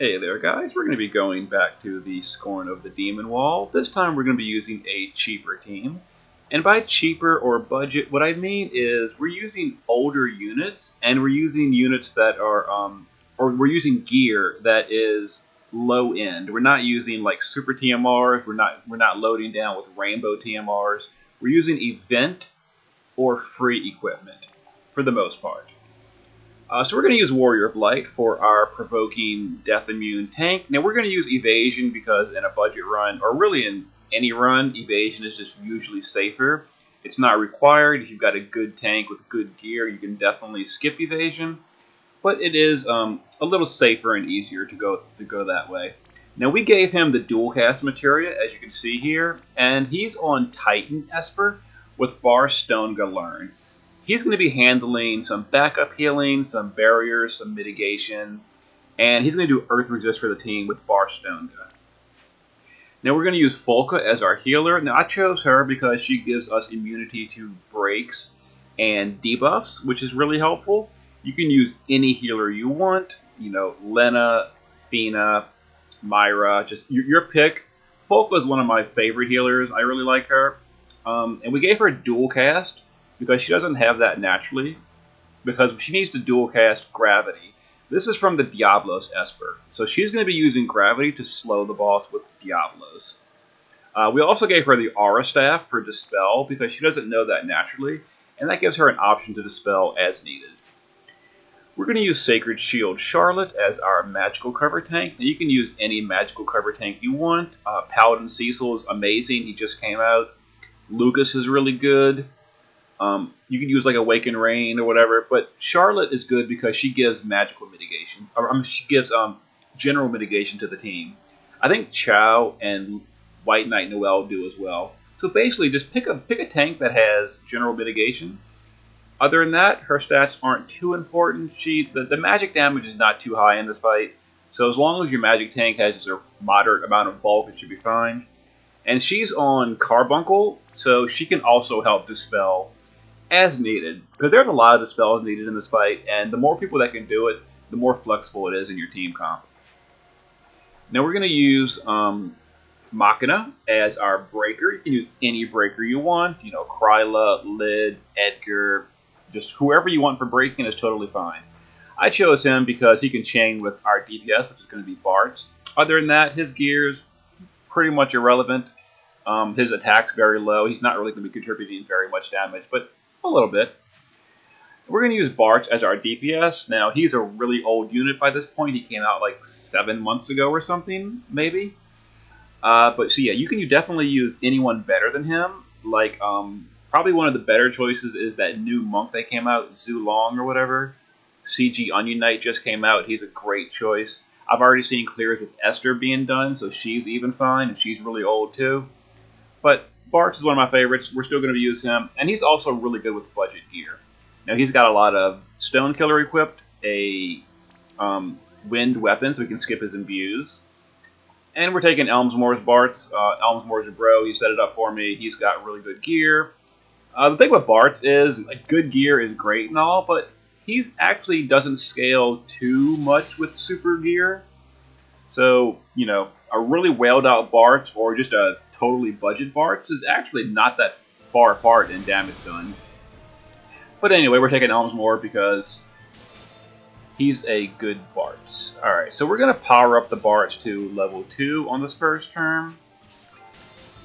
Hey there guys, we're going to be going back to the Scorn of the Demon Wall. This time we're going to be using a cheaper team. And by cheaper or budget, what I mean is we're using older units and we're using units that are, or we're using gear that is low end. We're not using like super TMRs, we're not loading down with rainbow TMRs. We're using event or free equipment for the most part. So we're going to use Warrior of Light for our provoking death immune tank. Now we're going to use evasion because in a budget run, or really in any run, evasion is just usually safer. It's not required. If you've got a good tank with good gear, you can definitely skip evasion. But it is a little safer and easier to go that way. Now we gave him the dual cast materia, as you can see here, and he's on Titan Esper with Bar Stone Galern. He's going to be handling some backup healing, some barriers, some mitigation, and he's going to do Earth Resist for the team with Barstonga. Now we're going to use Folka as our healer. Now I chose her because she gives us immunity to breaks and debuffs, which is really helpful. You can use any healer you want, Lena, Fina, Myra, just your pick. Folka is one of my favorite healers. I really like her. And we gave her a dual cast because she doesn't have that naturally, because she needs to dual cast Gravity. This is from the Diablos Esper, so she's going to be using Gravity to slow the boss with Diablos. We also gave her the Aura Staff for Dispel because she doesn't know that naturally, and that gives her an option to Dispel as needed. We're going to use Sacred Shield Charlotte as our magical cover tank. Now you can use any magical cover tank you want. Paladin Cecil is amazing, he just came out. Lucas is really good. You can use like Awaken Rain or whatever, but Charlotte is good because she gives magical mitigation. She gives general mitigation to the team. I think Chow and White Knight Noel do as well. So basically, just pick a tank that has general mitigation. Other than that, her stats aren't too important. The magic damage is not too high in this fight, so as long as your magic tank has just a moderate amount of bulk, it should be fine. And she's on Carbuncle, so she can also help dispel as needed, because there's a lot of dispels needed in this fight, and the more people that can do it, the more flexible it is in your team comp. Now we're going to use Machina as our breaker. You can use any breaker you want, Kryla, Lid, Edgar, just whoever you want for breaking is totally fine. I chose him because he can chain with our DPS, which is going to be Bart's. Other than that, his gear is pretty much irrelevant. His attack's very low. He's not really going to be contributing very much damage, but a little bit. We're going to use Bart as our DPS. Now, he's a really old unit by this point. He came out like 7 months ago or something, maybe. But so yeah, you can definitely use anyone better than him. Like, probably one of the better choices is that new monk that came out, Zulong or whatever. CG Onion Knight just came out. He's a great choice. I've already seen clears with Esther being done, so she's even fine, and she's really old too. But Bartz is one of my favorites. We're still going to use him, and he's also really good with budget gear. Now he's got a lot of Stone Killer equipped, a wind weapon, so we can skip his imbues. And we're taking Elmsmoor's Bartz. Elmsmoor's a bro. He set it up for me. He's got really good gear. The thing with Bartz is, like, good gear is great and all, but he actually doesn't scale too much with super gear. So, a really wailed out Bartz or just a totally budget Bartz is actually not that far apart in damage done. But anyway, we're taking Elmsmoor because he's a good Bartz. Alright, so we're going to power up the Bartz to level 2 on this first turn.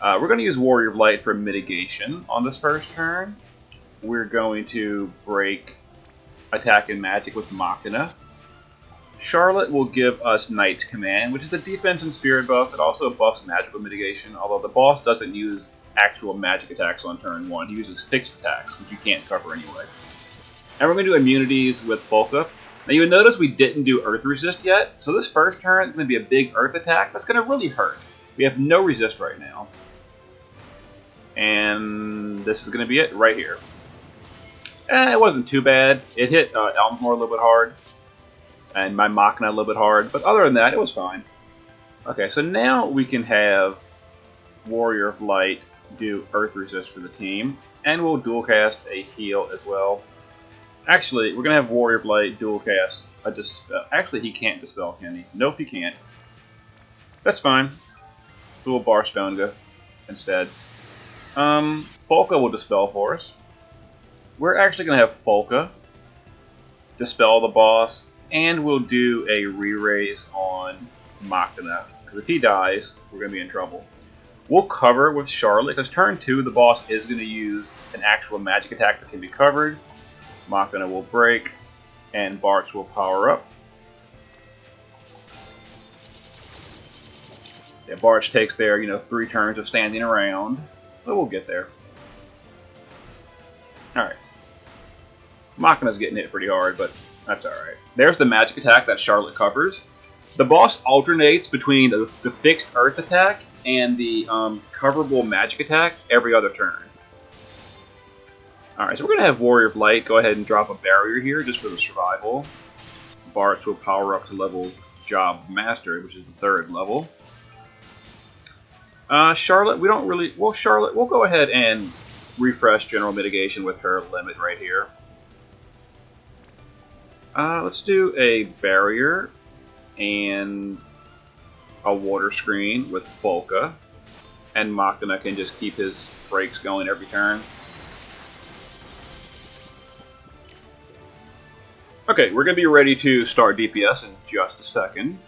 We're going to use Warrior of Light for mitigation on this first turn. We're going to break Attack and Magic with Machina. Charlotte will give us Knight's Command, which is a defense and spirit buff. It also buffs magical mitigation, although the boss doesn't use actual magic attacks on turn 1. He uses fixed attacks, which you can't cover anyway. And we're going to do immunities with Folka. Now you'll notice we didn't do Earth Resist yet, so this first turn is going to be a big Earth attack that's going to really hurt. We have no resist right now. And this is going to be it right here. It wasn't too bad. It hit Elmsmoor a little bit hard, and my Machina a little bit hard, but other than that, it was fine. Okay, so now we can have Warrior of Light do Earth Resist for the team, and we'll dual cast a heal as well. Actually, we're going to have Warrior of Light dual cast a dispel. Actually, he can't dispel, can he? Nope, he can't. That's fine. So we'll bar Stonga instead. Folka will dispel for us. We're actually going to have Folka dispel the boss, and we'll do a re-raise on Machina. Because if he dies, we're going to be in trouble. We'll cover with Charlotte, because turn 2, the boss is going to use an actual magic attack that can be covered. Machina will break, and Bartz will power up. Yeah, Bartz takes their, 3 turns of standing around, but we'll get there. Alright. Machina's getting hit pretty hard, but that's alright. There's the magic attack that Charlotte covers. The boss alternates between the fixed earth attack and the coverable magic attack every other turn. Alright, so we're going to have Warrior of Light go ahead and drop a barrier here just for the survival. Bartz will power up to level Job Master, which is the 3rd level. Charlotte, we don't really... Well, Charlotte, we'll go ahead and refresh General Mitigation with her limit right here. Let's do a barrier and a water screen with Folka. And Machina can just keep his breaks going every turn. Okay, we're going to be ready to start DPS in just a second.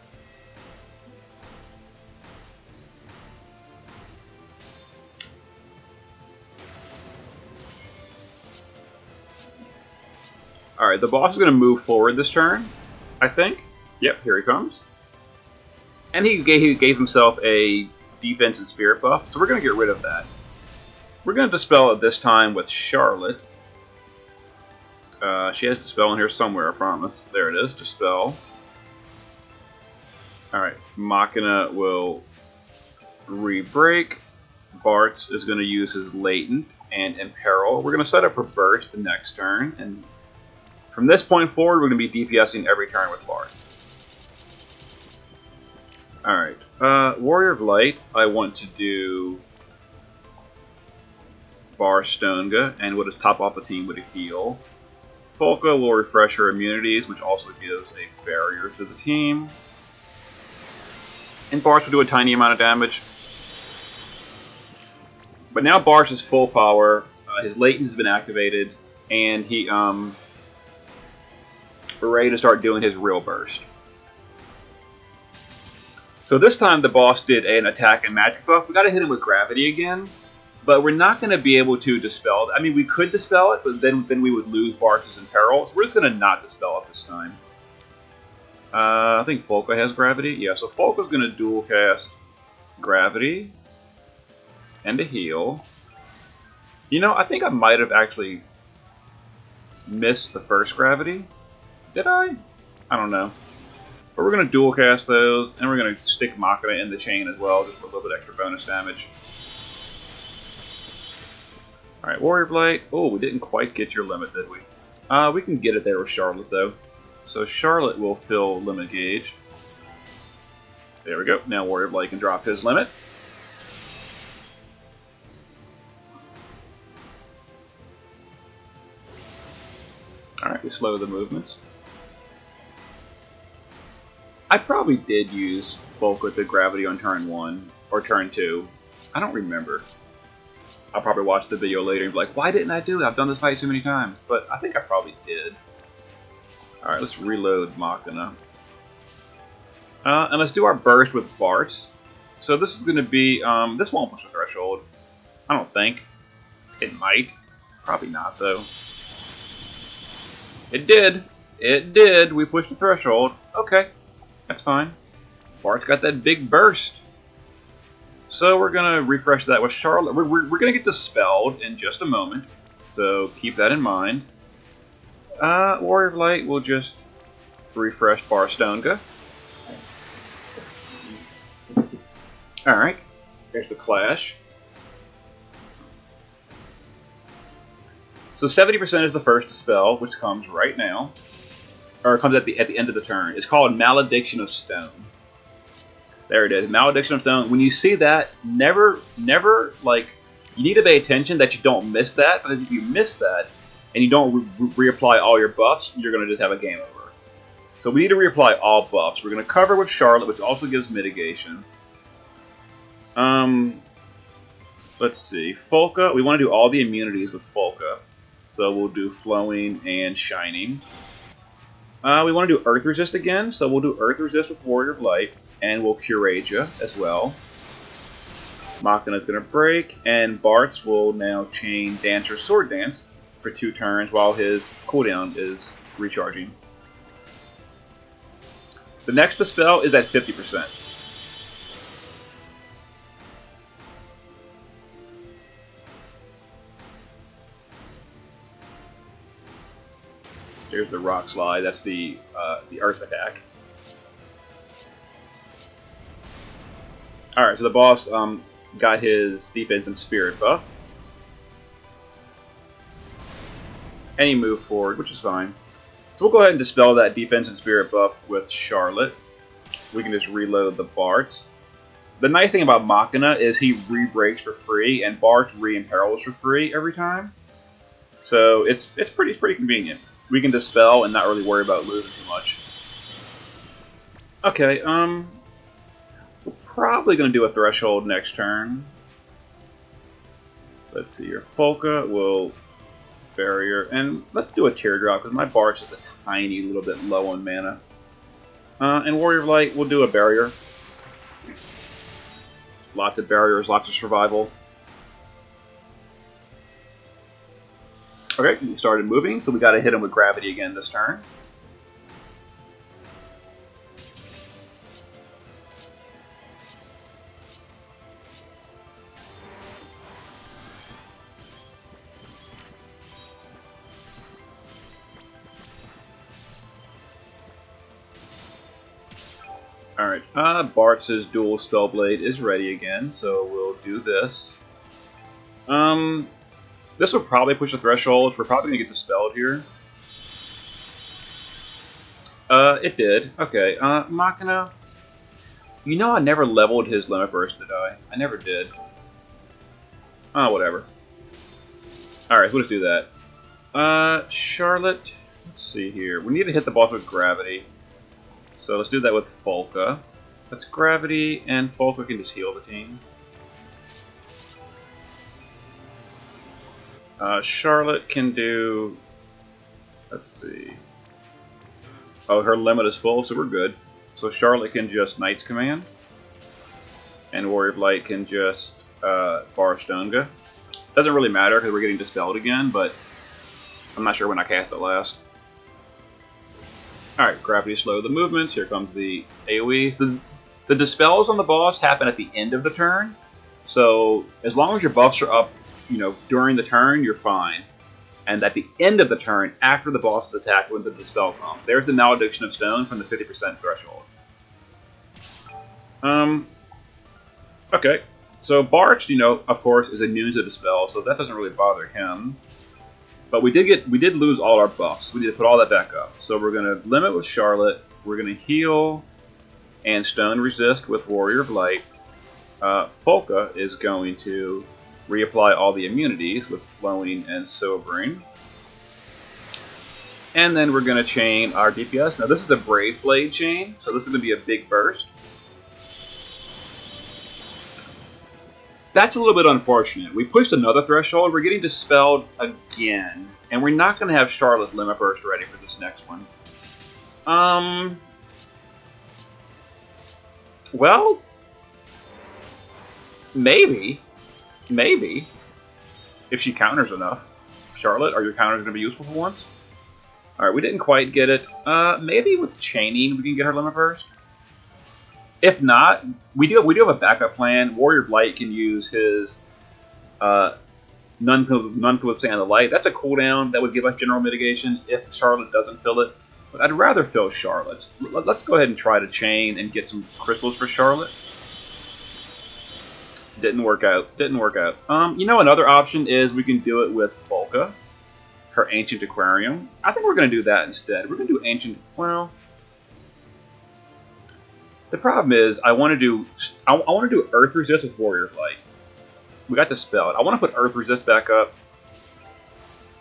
Alright, the boss is going to move forward this turn, I think. Yep, here he comes. And he gave himself a defense and spirit buff, so we're going to get rid of that. We're going to dispel it this time with Charlotte. She has Dispel in here somewhere, I promise. There it is, Dispel. Alright, Machina will re-break. Bartz is going to use his Latent and Imperil. We're going to set up for Burst the next turn, and from this point forward, we're going to be DPSing every turn with Bartz. Alright, Warrior of Light, I want to do Bar Stonga, and we'll just top off the team with a heal. Folka will refresh her immunities, which also gives a barrier to the team. And Bartz will do a tiny amount of damage. But now Bartz is full power, his latent has been activated, and we're ready to start doing his real burst. So this time the boss did an attack and magic buff. We gotta hit him with gravity again. But we're not going to be able to dispel it. I mean, we could dispel it, but then we would lose Bartz's Imperil. So we're just going to not dispel it this time. I think Folka has gravity. Yeah, so Folka's going to dual cast gravity and a heal. I think I might have actually missed the first gravity. Did I? I don't know. But we're going to dual cast those, and we're going to stick Machina in the chain as well, just for a little bit extra bonus damage. Alright, Warrior of Light. Oh, we didn't quite get your limit, did we? We can get it there with Charlotte, though. So Charlotte will fill limit gauge. There we go. Now Warrior of Light can drop his limit. Alright, we slow the movements. I probably did use Folka to gravity on turn 1, or turn 2. I don't remember. I'll probably watch the video later and be like, why didn't I do it? I've done this fight so many times. But I think I probably did. Alright, let's reload Machina. And let's do our burst with Bartz. So this is going to be, this won't push the threshold. I don't think. It might. Probably not, though. It did. It did. We pushed the threshold. Okay. That's fine. Bartz got that big burst. So we're going to refresh that with Charlotte. We're going to get dispelled in just a moment. So keep that in mind. Warrior of Light will just refresh Bar Stonga. Alright. There's the Clash. So 70% is the first dispel, which comes right now. Or it comes at the end of the turn. It's called Malediction of Stone. There it is, Malediction of Stone. When you see that, never, like, you need to pay attention that you don't miss that, because if you miss that, and you don't reapply all your buffs, you're going to just have a game over. So we need to reapply all buffs. We're going to cover with Charlotte, which also gives mitigation. Let's see. Folka, we want to do all the immunities with Folka. So we'll do Flowing and Shining. We want to do Earth Resist again, so we'll do Earth Resist with Warrior of Light, and we'll Curasia as well. Machina's going to break, and Bartz will now chain Dancer Sword Dance for 2 turns while his cooldown is recharging. The next Dispel is at 50%. There's the Rock Slide. That's the Earth attack. All right, so the boss got his defense and spirit buff, and he moved forward, which is fine. So we'll go ahead and dispel that defense and spirit buff with Charlotte. We can just reload the Bartz. The nice thing about Machina is he re-breaks for free, and Bartz re-imperils for free every time. So it's pretty convenient. We can dispel and not really worry about losing too much. Okay, we're probably going to do a Threshold next turn. Let's see here. Folka will Barrier, and let's do a Teardrop, because my Bartz is a tiny little bit low on mana. And Warrior of Light will do a Barrier. Lots of barriers, lots of survival. Okay, we started moving, so we got to hit him with Gravity again this turn. Alright, Bartz's Dual Spellblade is ready again, so we'll do this. This will probably push the threshold. We're probably going to get dispelled here. It did. Okay, Machina. You know I never leveled his Limit Burst, did I? I never did. Oh, whatever. Alright, we'll just do that. Charlotte. Let's see here. We need to hit the boss with Gravity. So let's do that with Folka. That's Gravity, and Folka can just heal the team. Charlotte can do... Let's see... Oh, her limit is full, so we're good. So Charlotte can just Knight's Command. And Warrior of Light can just Barstonga. Doesn't really matter because we're getting dispelled again, but I'm not sure when I cast it last. Alright, Gravity slowed the movements. Here comes the AoE. The dispels on the boss happen at the end of the turn. So as long as your buffs are up, you know, during the turn, you're fine. And at the end of the turn, after the boss is attacked, when the dispel comes. There's the Malediction of Stone from the 50% threshold. Okay. So Bartz, you know, of course, is immune to dispel, so that doesn't really bother him. But we did lose all our buffs. We need to put all that back up. So we're going to limit with Charlotte. We're going to heal and Stone Resist with Warrior of Light. Folka is going to reapply all the immunities with Flowing and Sobering. And then we're going to chain our DPS. Now this is a Brave Blade chain, so this is going to be a big burst. That's a little bit unfortunate. We pushed another threshold, we're getting dispelled again, and we're not going to have Charlotte's Limit Burst ready for this next one. Well, maybe, if she counters enough. Charlotte, are your counters going to be useful for once? Alright, we didn't quite get it. Maybe with chaining we can get her Limit Burst. If not, we do have a backup plan. Warrior of Light can use his None to Withstand the Light. That's a cooldown that would give us general mitigation if Charlotte doesn't fill it. But I'd rather fill Charlotte's. Let's go ahead and try to chain and get some crystals for Charlotte. Didn't work out. Didn't work out. You know, another option is we can do it with Folka, her Ancient Aquarium. I think we're going to do that instead. We're going to do Ancient... Well... The problem is, I want to do Earth Resist with Warrior of Light. We got to spell it. I want to put Earth Resist back up.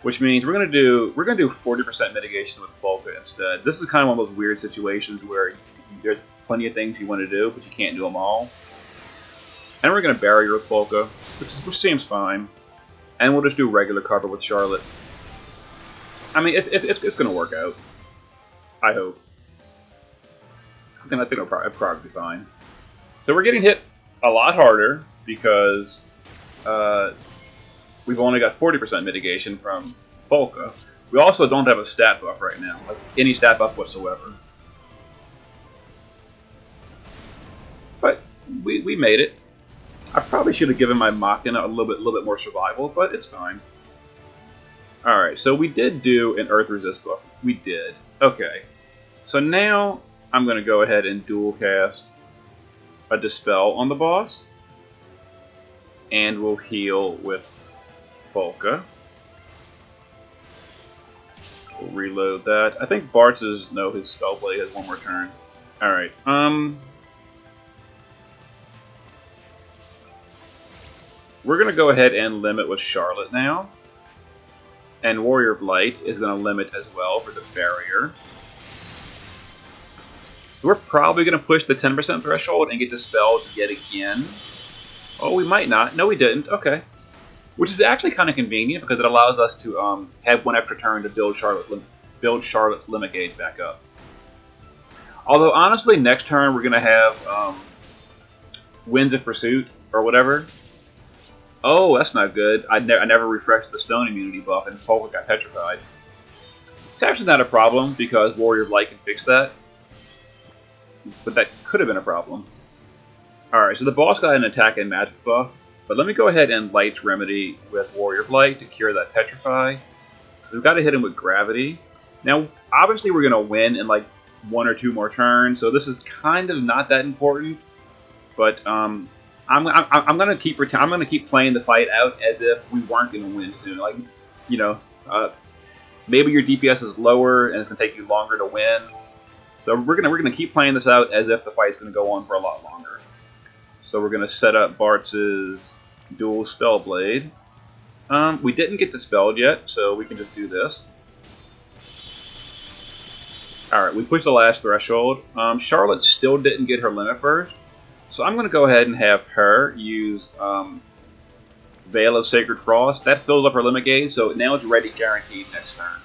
which means we're gonna do 40% mitigation with Volca instead. This is kind of one of those weird situations where there's plenty of things you want to do, but you can't do them all. And we're gonna barrier with Volca, which seems fine. And we'll just do regular cover with Charlotte. I mean, it's gonna work out. I hope. I think it'll probably be fine. So we're getting hit a lot harder because we've only got 40% mitigation from Volca. We also don't have a stat buff right now, like any stat buff whatsoever. But we made it. I probably should have given my Machina a little bit more survival, but it's fine. Alright, so we did do an Earth Resist buff. We did. Okay. So now I'm going to go ahead and dual cast a Dispel on the boss. And we'll heal with Volca. We'll reload that. I think Bart's his Spellblade has one more turn. Alright, we're going to go ahead and limit with Charlotte now. And Warrior of Light is going to limit as well for the barrier. We're probably going to push the 10% threshold and get dispelled yet again. Oh, we might not. No, we didn't. Okay. Which is actually kind of convenient because it allows us to have one extra turn to build Charlotte's limit gauge back up. Although, honestly, next turn we're going to have Winds of Pursuit or whatever. Oh, that's not good. I never refreshed the stone immunity buff and Volca got petrified. It's actually not a problem because Warrior of Light can fix that. But that could have been a problem. Alright, so the boss got an attack and magic buff. But let me go ahead and Light's Remedy with Warrior of Light to cure that petrify. We've got to hit him with Gravity. Now, obviously we're going to win in like 1 or 2 more turns, so this is kind of not that important. But I'm gonna keep playing the fight out as if we weren't gonna win soon. Like, you know, maybe your DPS is lower and it's gonna take you longer to win. So we're gonna keep playing this out as if the fight's gonna go on for a lot longer. So we're gonna set up Bart's dual Spellblade. We didn't get dispelled yet, so we can just do this. All right, we pushed the last threshold. Charlotte still didn't get her limit first. So I'm going to go ahead and have her use Veil of Sacred Frost. That fills up her limit gauge, so now it's ready guaranteed next turn.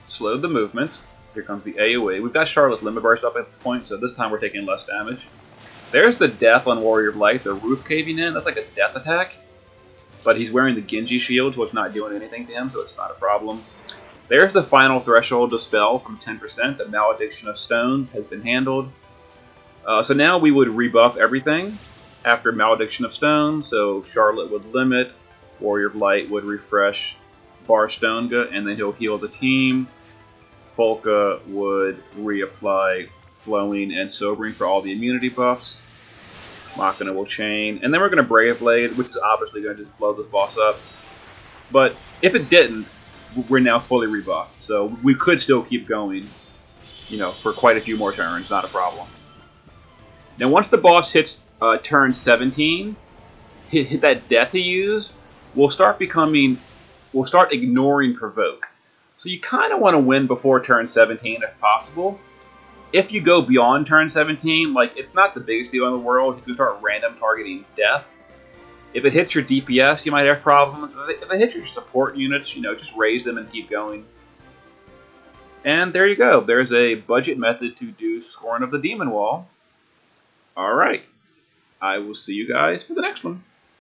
Slowed the movements. Here comes the AoE. We've got Charlotte's Limit Burst up at this point, so this time we're taking less damage. There's the death on Warrior of Light, the roof caving in. That's like a death attack. But he's wearing the Genji shield, so it's not doing anything to him, so it's not a problem. There's the final threshold dispel from 10%. The Malediction of Stone has been handled. So now we would rebuff everything after Malediction of Stone. So Charlotte would limit, Warrior of Light would refresh Barstonga, and then he'll heal the team. Volca would reapply Flowing and Sobering for all the immunity buffs. Machina will chain. And then we're going to Brave Blade, which is obviously going to just blow this boss up. But if it didn't, we're now fully rebuffed. So we could still keep going, you know, for quite a few more turns, not a problem. Now, once the boss hits turn 17, hit that death he used, we'll start ignoring Provoke. So you kind of want to win before turn 17 if possible. If you go beyond turn 17, like, it's not the biggest deal in the world. It's going to start random targeting death. If it hits your DPS, you might have problems. If it hits your support units, you know, just raise them and keep going. And there you go. There's a budget method to do Scorn of the Demon Wall. Alright, I will see you guys for the next one.